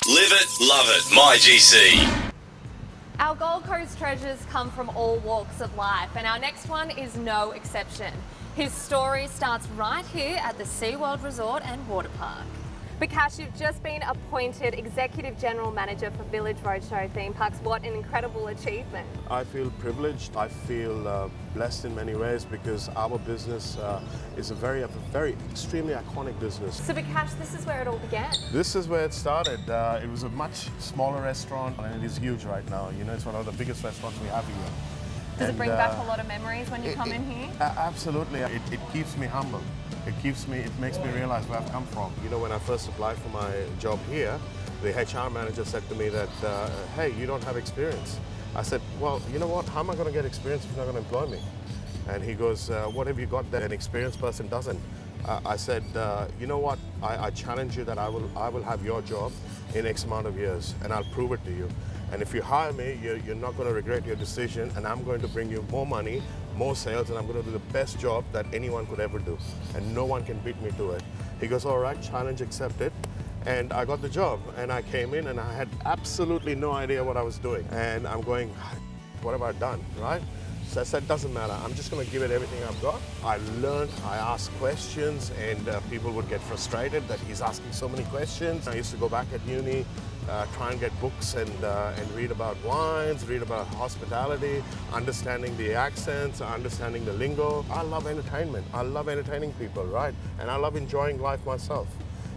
Live it, love it, myGC. Our Gold Coast treasures come from all walks of life, and our next one is no exception. His story starts right here at the SeaWorld Resort and Water Park. Bikash, you've just been appointed Executive General Manager for Village Roadshow Theme Parks. What an incredible achievement. I feel privileged. I feel blessed in many ways because our business is a very extremely iconic business. So Bikash, this is where it all began? This is where it started. It was a much smaller restaurant and it is huge right now. You know, it's one of the biggest restaurants we have here. Does it bring back a lot of memories when you come in here? Absolutely. It keeps me humble. It makes me realize where I've come from. You know, when I first applied for my job here, the HR manager said to me that, hey, you don't have experience. I said, well, you know what, how am I going to get experience if you're not going to employ me? And he goes, what have you got that an experienced person doesn't? I said, you know what, I challenge you that I will have your job in X amount of years and I'll prove it to you. And if you hire me, you're not going to regret your decision, and I'm going to bring you more money, more sales, and I'm going to do the best job that anyone could ever do. And no one can beat me to it. He goes, all right, challenge accepted. And I got the job, and I came in and I had absolutely no idea what I was doing. And I'm going, what have I done, right? So I said, doesn't matter, I'm just going to give it everything I've got. I learned, I asked questions, and people would get frustrated that he's asking so many questions. I used to go back at uni, try and get books and read about wines, read about hospitality, understanding the accents, understanding the lingo. I love entertainment. I love entertaining people, right? And I love enjoying life myself.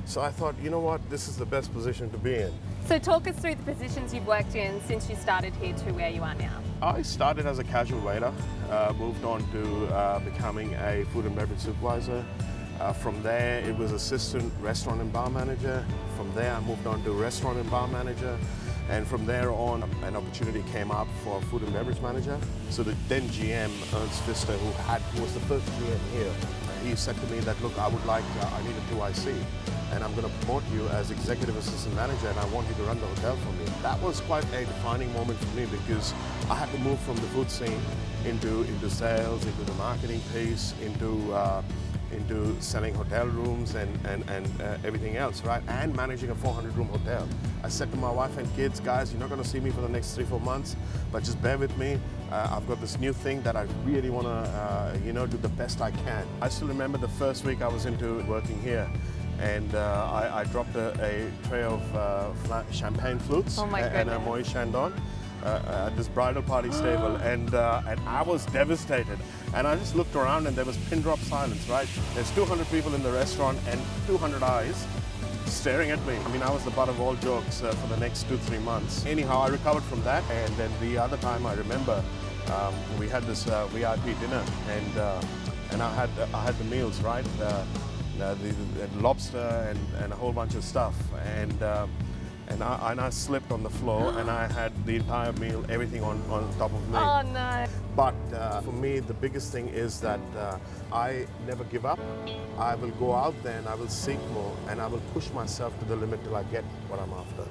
So I thought, you know what, this is the best position to be in. So talk us through the positions you've worked in since you started here to where you are now. I started as a casual waiter, moved on to becoming a food and beverage supervisor. From there, it was assistant restaurant and bar manager. From there, I moved on to restaurant and bar manager. And from there on, an opportunity came up for food and beverage manager. So the then GM, Ernst Pfister, who was the first GM here, he said to me that, look, I need a 2IC, and I'm going to promote you as executive assistant manager, and I want you to run the hotel for me. That was quite a defining moment for me because I had to move from the food scene into sales, into the marketing piece, into selling hotel rooms and everything else, right? And managing a 400-room hotel. I said to my wife and kids, guys, you're not going to see me for the next 3-4 months, but just bear with me. I've got this new thing that I really want to, do the best I can. I still remember the first week I was into working here, and I dropped a tray of champagne flutes and a Moët Chandon at this bridal party stable, and I was devastated. And I just looked around and there was pin drop silence, right? There's 200 people in the restaurant and 200 eyes staring at me. I mean, I was the butt of all jokes for the next 2-3 months. Anyhow, I recovered from that, and then the other time I remember we had this VIP dinner, and I had the meals, right? The lobster and a whole bunch of stuff, and I slipped on the floor and I had the entire meal, everything on top of me. Oh no. But for me, the biggest thing is that I never give up. I will go out there and I will seek more, and I will push myself to the limit till I get what I'm after.